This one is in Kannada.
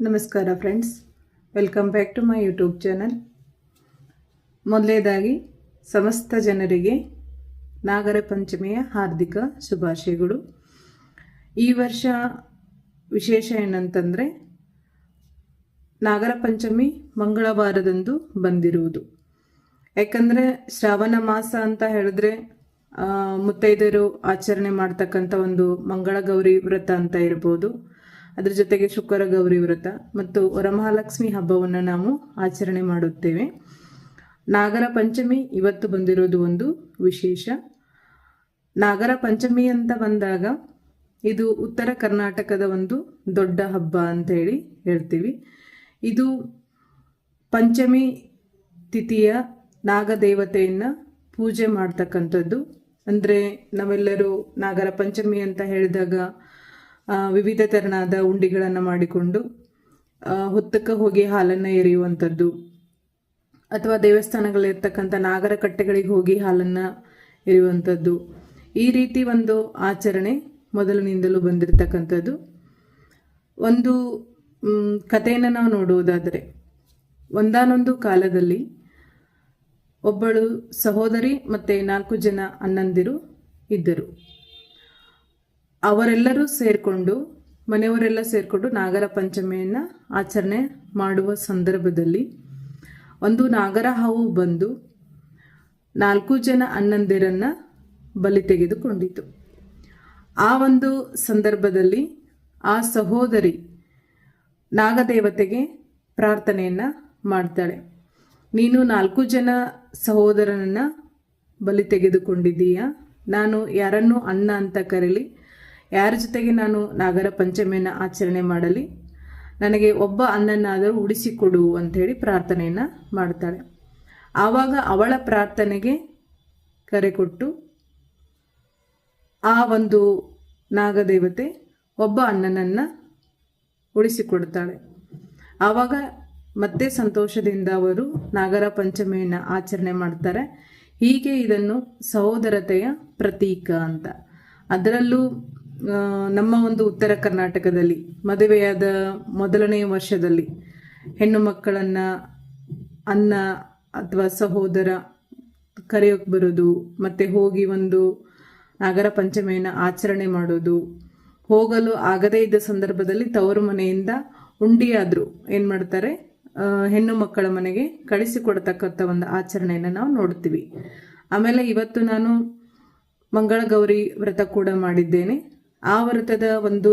ನಮಸ್ಕಾರ friends, welcome back to my YouTube channel. ಮೊದಲನೇದಾಗಿ ಸಮಸ್ತ ಜನರಿಗೆ ನಾಗರ ಪಂಚಮಿಯ ಹಾರ್ದಿಕ ಶುಭಾಶಯಗಳು. ಈ ವರ್ಷ ವಿಶೇಷ ಏನಂತಂದರೆ ನಾಗರ ಪಂಚಮಿ ಮಂಗಳವಾರದಂದು ಬಂದಿರುವುದು. ಯಾಕಂದರೆ ಶ್ರಾವಣ ಮಾಸ ಅಂತ ಹೇಳಿದ್ರೆ ಮುತ್ತೈದೆಯರು ಆಚರಣೆ ಮಾಡ್ತಕ್ಕಂಥ ಒಂದು ಮಂಗಳ ಗೌರಿ ವ್ರತ ಅಂತ ಇರ್ಬೋದು. ಅದರ ಜೊತೆಗೆ ಶುಕ್ರ ಗೌರಿ ವ್ರತ ಮತ್ತು ವರಮಹಾಲಕ್ಷ್ಮಿ ಹಬ್ಬವನ್ನು ನಾವು ಆಚರಣೆ ಮಾಡುತ್ತೇವೆ. ನಾಗರ ಪಂಚಮಿ ಇವತ್ತು ಬಂದಿರೋದು ಒಂದು ವಿಶೇಷ. ನಾಗರ ಪಂಚಮಿ ಅಂತ ಬಂದಾಗ ಇದು ಉತ್ತರ ಕರ್ನಾಟಕದ ಒಂದು ದೊಡ್ಡ ಹಬ್ಬ ಅಂತ ಹೇಳ್ತೀವಿ. ಇದು ಪಂಚಮಿ ತಿಥಿಯ ನಾಗದೇವತೆಯನ್ನು ಪೂಜೆ ಮಾಡ್ತಕ್ಕಂಥದ್ದು. ಅಂದರೆ ನಾವೆಲ್ಲರೂ ನಾಗರ ಪಂಚಮಿ ಅಂತ ಹೇಳಿದಾಗ ವಿವಿಧ ತೆರನಾದ ಉಂಡಿಗಳನ್ನು ಮಾಡಿಕೊಂಡು ಹೊತ್ತಕ್ಕೆ ಹೋಗಿ ಹಾಲನ್ನು ಎರೆಯುವಂಥದ್ದು, ಅಥವಾ ದೇವಸ್ಥಾನಗಳಿರ್ತಕ್ಕಂಥ ನಾಗರ ಕಟ್ಟೆಗಳಿಗೆ ಹೋಗಿ ಹಾಲನ್ನು ಎರೆಯುವಂಥದ್ದು, ಈ ರೀತಿ ಒಂದು ಆಚರಣೆ ಮೊದಲಿನಿಂದಲೂ ಬಂದಿರತಕ್ಕಂಥದ್ದು. ಒಂದು ಕಥೆಯನ್ನು ನಾವು ನೋಡುವುದಾದರೆ, ಒಂದಾನೊಂದು ಕಾಲದಲ್ಲಿ ಒಬ್ಬಳು ಸಹೋದರಿ ಮತ್ತು 4 ಜನ ಅಣ್ಣಂದಿರು ಇದ್ದರು. ಅವರೆಲ್ಲರೂ ಸೇರಿಕೊಂಡು, ಮನೆಯವರೆಲ್ಲ ಸೇರಿಕೊಂಡು ನಾಗರ ಪಂಚಮಿಯನ್ನು ಆಚರಣೆ ಮಾಡುವ ಸಂದರ್ಭದಲ್ಲಿ ಒಂದು ನಾಗರ ಹಾವು ಬಂದು 4 ಜನ ಅಣ್ಣಂದಿರನ್ನು ಬಲಿ ತೆಗೆದುಕೊಂಡಿತು. ಆ ಒಂದು ಸಂದರ್ಭದಲ್ಲಿ ಆ ಸಹೋದರಿ ನಾಗದೇವತೆಗೆ ಪ್ರಾರ್ಥನೆಯನ್ನು ಮಾಡ್ತಾಳೆ. ನೀನು 4 ಜನ ಸಹೋದರನನ್ನು ಬಲಿ ತೆಗೆದುಕೊಂಡಿದ್ದೀಯಾ, ನಾನು ಯಾರನ್ನೂ ಅಣ್ಣ ಅಂತ ಕರೀಲಿ, ಯಾರ ಜೊತೆಗೆ ನಾನು ನಾಗರ ಪಂಚಮಿಯನ್ನು ಆಚರಣೆ ಮಾಡಲಿ, ನನಗೆ ಒಬ್ಬ ಅಣ್ಣನಾದರೂ ಉಳಿಸಿಕೊಡು ಅಂಥೇಳಿ ಪ್ರಾರ್ಥನೆಯನ್ನು ಮಾಡ್ತಾಳೆ. ಆವಾಗ ಅವಳ ಪ್ರಾರ್ಥನೆಗೆ ಕರೆ ಕೊಟ್ಟು ಆ ಒಂದು ನಾಗದೇವತೆ ಒಬ್ಬ ಅಣ್ಣನನ್ನು ಉಳಿಸಿಕೊಡ್ತಾಳೆ. ಆವಾಗ ಮತ್ತೆ ಸಂತೋಷದಿಂದ ಅವರು ನಾಗರ ಪಂಚಮಿಯನ್ನು ಆಚರಣೆ ಮಾಡ್ತಾರೆ. ಹೀಗೆ ಇದನ್ನು ಸಹೋದರತೆಯ ಪ್ರತೀಕ ಅಂತ. ಅದರಲ್ಲೂ ನಮ್ಮ ಒಂದು ಉತ್ತರ ಕರ್ನಾಟಕದಲ್ಲಿ ಮದುವೆಯಾದ ಮೊದಲನೇ ವರ್ಷದಲ್ಲಿ ಹೆಣ್ಣು ಮಕ್ಕಳನ್ನು ಅಣ್ಣ ಅಥವಾ ಸಹೋದರ ಕರೆಯೋಕ್ಕೆ ಬರೋದು, ಮತ್ತು ಹೋಗಿ ಒಂದು ನಾಗರ ಪಂಚಮಿಯನ್ನು ಆಚರಣೆ ಮಾಡೋದು, ಹೋಗಲು ಆಗದೇ ಇದ್ದ ಸಂದರ್ಭದಲ್ಲಿ ತವರು ಮನೆಯಿಂದ ಉಂಡಿಯಾದರೂ ಏನು ಮಾಡ್ತಾರೆ, ಹೆಣ್ಣು ಮಕ್ಕಳ ಮನೆಗೆ ಕಳಿಸಿಕೊಡ್ತಕ್ಕಂಥ ಒಂದು ಆಚರಣೆಯನ್ನು ನಾವು ನೋಡ್ತೀವಿ. ಆಮೇಲೆ ಇವತ್ತು ನಾನು ಮಂಗಳ ಗೌರಿ ವ್ರತ ಕೂಡ ಮಾಡಿದ್ದೇನೆ. ಆ ವ್ರತದ ಒಂದು